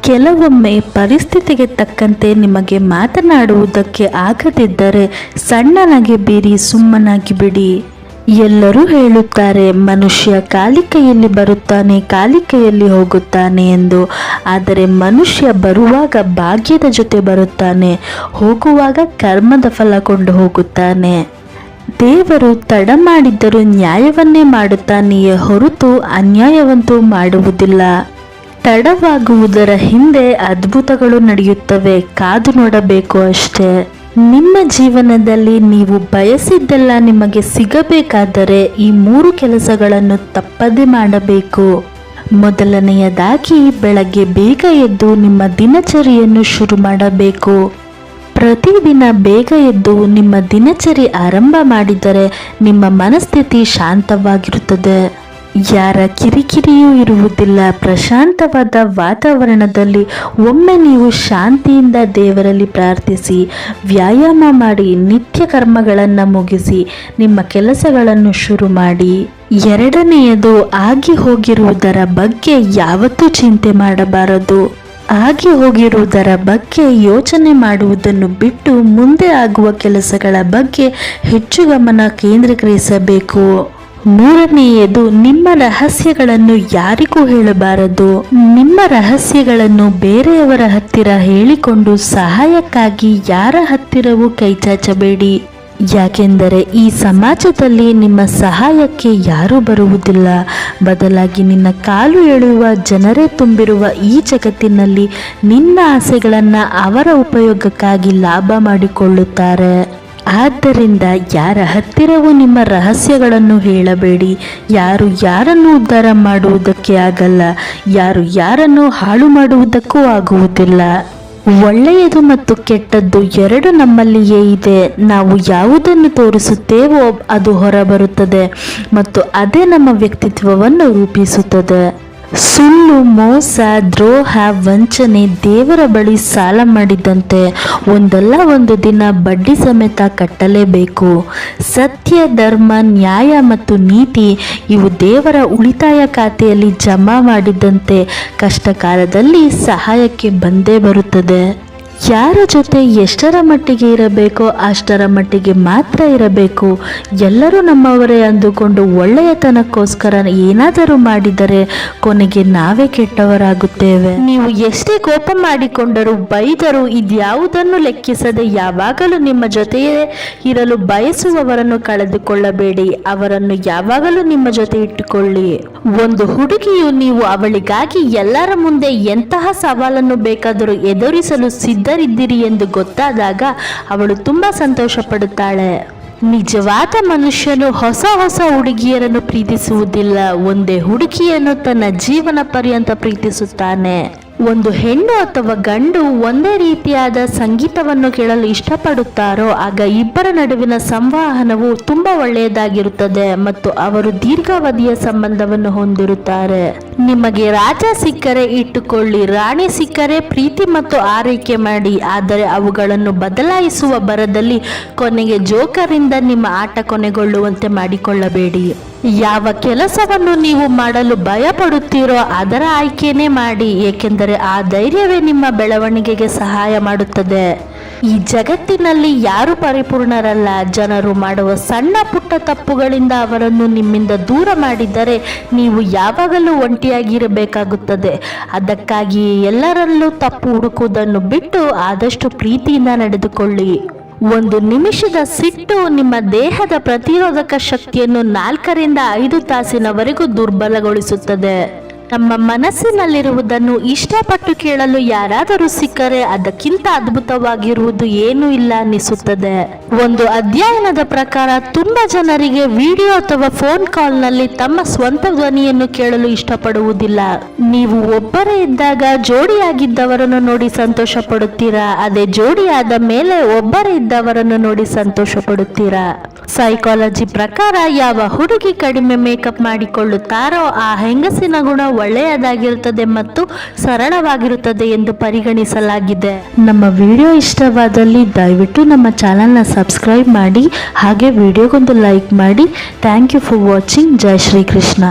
ಕೆಲವೊಮ್ಮೆ ಪರಿಸ್ಥಿತಿಗೆ ತಕ್ಕಂತೆ ನಿಮಗೆ ಮಾತನಾಡುವುದಕ್ಕೆ ಆಗದಿದ್ದರೆ ಸಣ್ಣನಾಗಿ ಬೀರಿ ಸುಮ್ಮನಾಗಿ ಬಿಡಿ. ಎಲ್ಲರೂ ಹೇಳುತ್ತಾರೆ ಮನುಷ್ಯ ಖಾಲಿ ಕೈಯಲ್ಲಿ ಬರುತ್ತಾನೆ, ಖಾಲಿ ಕೈಯಲ್ಲಿ ಹೋಗುತ್ತಾನೆ ಎಂದು. ಆದರೆ ಮನುಷ್ಯ ಬರುವಾಗ ಭಾಗ್ಯದ ಜೊತೆ ಬರುತ್ತಾನೆ, ಹೋಗುವಾಗ ಕರ್ಮದ ಫಲ ಕೊಂಡು ಹೋಗುತ್ತಾನೆ. ದೇವರು ತಡ ಮಾಡಿದ್ದರೂ ನ್ಯಾಯವನ್ನೇ ಮಾಡುತ್ತಾನೆಯೇ ಹೊರತು ಅನ್ಯಾಯವಂತೂ ಮಾಡುವುದಿಲ್ಲ. ತಡವಾಗುವುದರ ಹಿಂದೆ ಅದ್ಭುತಗಳು ನಡೆಯುತ್ತವೆ, ಕಾದು ನೋಡಬೇಕು ಅಷ್ಟೇ. ನಿಮ್ಮ ಜೀವನದಲ್ಲಿ ನೀವು ಬಯಸಿದ್ದೆಲ್ಲ ನಿಮಗೆ ಸಿಗಬೇಕಾದರೆ ಈ 3 ಕೆಲಸಗಳನ್ನು ತಪ್ಪದೆ ಮಾಡಬೇಕು. ಮೊದಲನೆಯದಾಗಿ ಬೆಳಗ್ಗೆ ಬೇಗ ಎದ್ದು ನಿಮ್ಮ ದಿನಚರಿಯನ್ನು ಶುರು ಮಾಡಬೇಕು. ಪ್ರತಿದಿನ ಬೇಗ ಎದ್ದು ನಿಮ್ಮ ದಿನಚರಿ ಆರಂಭ ಮಾಡಿದರೆ ನಿಮ್ಮ ಮನಸ್ಥಿತಿ ಶಾಂತವಾಗಿರುತ್ತದೆ. ಯಾರ ಕಿರಿಕಿರಿಯೂ ಇರುವುದಿಲ್ಲ. ಪ್ರಶಾಂತವಾದ ವಾತಾವರಣದಲ್ಲಿ ಒಮ್ಮೆ ನೀವು ಶಾಂತಿಯಿಂದ ದೇವರಲ್ಲಿ ಪ್ರಾರ್ಥಿಸಿ, ವ್ಯಾಯಾಮ ಮಾಡಿ, ನಿತ್ಯ ಕರ್ಮಗಳನ್ನು ಮುಗಿಸಿ ನಿಮ್ಮ ಕೆಲಸಗಳನ್ನು ಶುರು ಮಾಡಿ. ಎರಡನೆಯದು, ಆಗಿ ಹೋಗಿರುವುದರ ಬಗ್ಗೆ ಯಾವತ್ತೂ ಚಿಂತೆ ಮಾಡಬಾರದು. ಆಗಿ ಹೋಗಿರುವುದರ ಬಗ್ಗೆ ಯೋಚನೆ ಮಾಡುವುದನ್ನು ಬಿಟ್ಟು ಮುಂದೆ ಆಗುವ ಕೆಲಸಗಳ ಬಗ್ಗೆ ಹೆಚ್ಚು ಗಮನ ಕೇಂದ್ರೀಕರಿಸಬೇಕು. ಮೂರನೆಯದು, ನಿಮ್ಮ ರಹಸ್ಯಗಳನ್ನು ಯಾರಿಗೂ ಹೇಳಬಾರದು. ನಿಮ್ಮ ರಹಸ್ಯಗಳನ್ನು ಬೇರೆಯವರ ಹತ್ತಿರ ಹೇಳಿಕೊಂಡು ಸಹಾಯಕ್ಕಾಗಿ ಯಾರ ಹತ್ತಿರವೂ ಕೈಚಾಚಬೇಡಿ. ಯಾಕೆಂದರೆ ಈ ಸಮಾಜದಲ್ಲಿ ನಿಮ್ಮ ಸಹಾಯಕ್ಕೆ ಯಾರೂ ಬರುವುದಿಲ್ಲ. ಬದಲಾಗಿ ನಿನ್ನ ಕಾಲು ಎಳೆಯುವ ಜನರೇ ತುಂಬಿರುವ ಈ ಜಗತ್ತಿನಲ್ಲಿ ನಿನ್ನ ಆಸೆಗಳನ್ನು ಅವರ ಉಪಯೋಗಕ್ಕಾಗಿ ಲಾಭ ಮಾಡಿಕೊಳ್ಳುತ್ತಾರೆ. ಆದ್ದರಿಂದ ಯಾರ ಹತ್ತಿರವೂ ನಿಮ್ಮ ರಹಸ್ಯಗಳನ್ನು ಹೇಳಬೇಡಿ. ಯಾರು ಯಾರನ್ನು ಉದ್ಧಾರ ಮಾಡುವುದಕ್ಕೆ ಆಗಲ್ಲ, ಯಾರು ಯಾರನ್ನು ಹಾಳು ಮಾಡುವುದಕ್ಕೂ ಆಗುವುದಿಲ್ಲ. ಒಳ್ಳೆಯದು ಮತ್ತು ಕೆಟ್ಟದ್ದು ಎರಡು ನಮ್ಮಲ್ಲಿಯೇ ಇದೆ. ನಾವು ಯಾವುದನ್ನು ತೋರಿಸುತ್ತೇವೋ ಅದು ಹೊರಬರುತ್ತದೆ ಮತ್ತು ಅದೇ ನಮ್ಮ ವ್ಯಕ್ತಿತ್ವವನ್ನು ರೂಪಿಸುತ್ತದೆ. ಸುಳ್ಳು, ಮೋಸ, ದ್ರೋಹ, ವಂಚನೆ ದೇವರ ಬಳಿ ಸಾಲ ಮಾಡಿದಂತೆ ಒಂದಲ್ಲ ಒಂದು ದಿನ ಬಡ್ಡಿ ಸಮೇತ ಕಟ್ಟಲೇಬೇಕು. ಸತ್ಯ, ಧರ್ಮ, ನ್ಯಾಯ ಮತ್ತು ನೀತಿ ಇವು ದೇವರ ಉಳಿತಾಯ ಖಾತೆಯಲ್ಲಿ ಜಮಾ ಮಾಡಿದಂತೆ ಕಷ್ಟ ಕಾಲದಲ್ಲಿ ಸಹಾಯಕ್ಕೆ ಬಂದೇ ಬರುತ್ತದೆ. ಯಾರ ಜೊತೆ ಎಷ್ಟರ ಮಟ್ಟಿಗೆ ಇರಬೇಕೋ ಅಷ್ಟರ ಮಟ್ಟಿಗೆ ಮಾತ್ರ ಇರಬೇಕು. ಎಲ್ಲರೂ ನಮ್ಮವರೇ ಅಂದುಕೊಂಡು ಒಳ್ಳೆಯತನಕ್ಕೋಸ್ಕರ ಏನಾದರೂ ಮಾಡಿದರೆ ಕೊನೆಗೆ ನಾವೇ ಕೆಟ್ಟವರಾಗುತ್ತೇವೆ. ನೀವು ಎಷ್ಟೇ ಕೋಪ ಮಾಡಿಕೊಂಡರೂ ಬೈದರೂ ಇದ್ಯಾವುದನ್ನು ಲೆಕ್ಕಿಸದೆ ಯಾವಾಗಲೂ ನಿಮ್ಮ ಜೊತೆಯೇ ಇರಲು ಬಯಸುವವರನ್ನು ಕಳೆದುಕೊಳ್ಳಬೇಡಿ. ಅವರನ್ನು ಯಾವಾಗಲೂ ನಿಮ್ಮ ಜೊತೆ ಇಟ್ಟುಕೊಳ್ಳಿ. ಒಂದು ಹುಡುಗಿಯು ನೀವು ಅವಳಿಗಾಗಿ ಎಲ್ಲರ ಮುಂದೆ ಎಂತಹ ಸವಾಲನ್ನು ಬೇಕಾದರೂ ಎದುರಿಸಲು ಸಿದ್ಧರಿದ್ದೀರಿ ಎಂದು ಗೊತ್ತಾದಾಗ ಅವಳು ತುಂಬಾ ಸಂತೋಷ ಪಡುತ್ತಾಳೆ. ನಿಜವಾದ ಮನುಷ್ಯನು ಹೊಸ ಹೊಸ ಹುಡುಗಿಯರನ್ನು ಪ್ರೀತಿಸುವುದಿಲ್ಲ, ಒಂದೇ ಹುಡುಗಿಯನ್ನು ತನ್ನ ಜೀವನ ಪರ್ಯಂತ ಪ್ರೀತಿಸುತ್ತಾನೆ. ಒಂದು ಹೆಣ್ಣು ಅಥವಾ ಗಂಡು ಒಂದೇ ರೀತಿಯಾದ ಸಂಗೀತವನ್ನು ಕೇಳಲು ಇಷ್ಟಪಡುತ್ತಾರೋ ಆಗ ಇಬ್ಬರ ನಡುವಿನ ಸಂವಹನವು ತುಂಬಾ ಒಳ್ಳೆಯದಾಗಿರುತ್ತದೆ ಮತ್ತು ಅವರು ದೀರ್ಘಾವಧಿಯ ಸಂಬಂಧವನ್ನು ಹೊಂದಿರುತ್ತಾರೆ. ನಿಮಗೆ ರಾಜ ಸಿಕ್ಕರೆ ಇಟ್ಟುಕೊಳ್ಳಿ, ರಾಣಿ ಸಿಕ್ಕರೆ ಪ್ರೀತಿ ಮತ್ತು ಆರೈಕೆ ಮಾಡಿ. ಆದರೆ ಅವುಗಳನ್ನು ಬದಲಾಯಿಸುವ ಬರದಲ್ಲಿ ಕೊನೆಗೆ ಜೋಕರಿಂದ ನಿಮ್ಮ ಆಟ ಕೊನೆಗೊಳ್ಳುವಂತೆ ಮಾಡಿಕೊಳ್ಳಬೇಡಿ. ಯಾವ ಕೆಲಸವನ್ನು ನೀವು ಮಾಡಲು ಭಯ ಪಡುತ್ತೀರೋ ಅದರ ಆಯ್ಕೆನೇ ಮಾಡಿ, ಏಕೆಂದರೆ ಆ ಧೈರ್ಯವೇ ನಿಮ್ಮ ಬೆಳವಣಿಗೆಗೆ ಸಹಾಯ ಮಾಡುತ್ತದೆ. ಈ ಜಗತ್ತಿನಲ್ಲಿ ಯಾರು ಪರಿಪೂರ್ಣರಲ್ಲ. ಜನರು ಮಾಡುವ ಸಣ್ಣ ಪುಟ್ಟ ತಪ್ಪುಗಳಿಂದ ಅವರನ್ನು ನಿಮ್ಮಿಂದ ದೂರ ಮಾಡಿದರೆ ನೀವು ಯಾವಾಗಲೂ ಒಂಟಿಯಾಗಿರಬೇಕಾಗುತ್ತದೆ. ಅದಕ್ಕಾಗಿ ಎಲ್ಲರಲ್ಲೂ ತಪ್ಪು ಹುಡುಕುವುದನ್ನು ಬಿಟ್ಟು ಆದಷ್ಟು ಪ್ರೀತಿಯಿಂದ ನಡೆದುಕೊಳ್ಳಿ. ಒಂದು ನಿಮಿಷದ ಸಿಟ್ಟು ನಿಮ್ಮ ದೇಹದ ಪ್ರತಿರೋಧಕ ಶಕ್ತಿಯನ್ನು 4 ರಿಂದ 5 ತಾಸಿನವರೆಗೂ ದುರ್ಬಲಗೊಳಿಸುತ್ತದೆ. ನಮ್ಮ ಮನಸ್ಸಿನಲ್ಲಿರುವುದನ್ನು ಇಷ್ಟಪಟ್ಟು ಕೇಳಲು ಯಾರಾದರೂ ಸಿಕ್ಕರೆ ಅದಕ್ಕಿಂತ ಅದ್ಭುತವಾಗಿರುವುದು ಏನೂ ಇಲ್ಲ ಅನ್ನಿಸುತ್ತದೆ. ಒಂದು ಅಧ್ಯಯನದ ಪ್ರಕಾರ ತುಂಬಾ ಜನರಿಗೆ ವಿಡಿಯೋ ಅಥವಾ ಫೋನ್ ಕಾಲ್ನಲ್ಲಿ ತಮ್ಮ ಸ್ವಂತ ಧ್ವನಿಯನ್ನು ಕೇಳಲು ಇಷ್ಟಪಡುವುದಿಲ್ಲ. ನೀವು ಒಬ್ಬರೇ ಇದ್ದಾಗ ಜೋಡಿಯಾಗಿದ್ದವರನ್ನು ನೋಡಿ ಸಂತೋಷ ಪಡುತ್ತೀರಾ, ಅದೇ ಜೋಡಿಯಾದ ಮೇಲೆ ಒಬ್ಬರೇ ಇದ್ದವರನ್ನು ನೋಡಿ ಸಂತೋಷ ಪಡುತ್ತೀರಾ. ಸೈಕಾಲಜಿ ಪ್ರಕಾರ ಯಾವ ಹುಡುಗಿ ಕಡಿಮೆ ಮೇಕಪ್ ಮಾಡಿಕೊಳ್ಳುತ್ತಾರೋ ಆ ಹೆಂಗಸಿನ ಗುಣ ಒಳ್ಳೆಯದಾಗಿರುತ್ತದೆ ಮತ್ತು ಸರಳವಾಗಿರುತ್ತದೆ ಎಂದು ಪರಿಗಣಿಸಲಾಗಿದೆ. ನಮ್ಮ ವಿಡಿಯೋ ಇಷ್ಟವಾದಲ್ಲಿ ದಯವಿಟ್ಟು ನಮ್ಮ ಚಾನೆಲ್ನ ಸಬ್ಸ್ಕ್ರೈಬ್ ಮಾಡಿ, ಹಾಗೆ ವಿಡಿಯೋಗೊಂದು ಲೈಕ್ ಮಾಡಿ. Thank you for watching. ಜೈ ಶ್ರೀ ಕೃಷ್ಣ.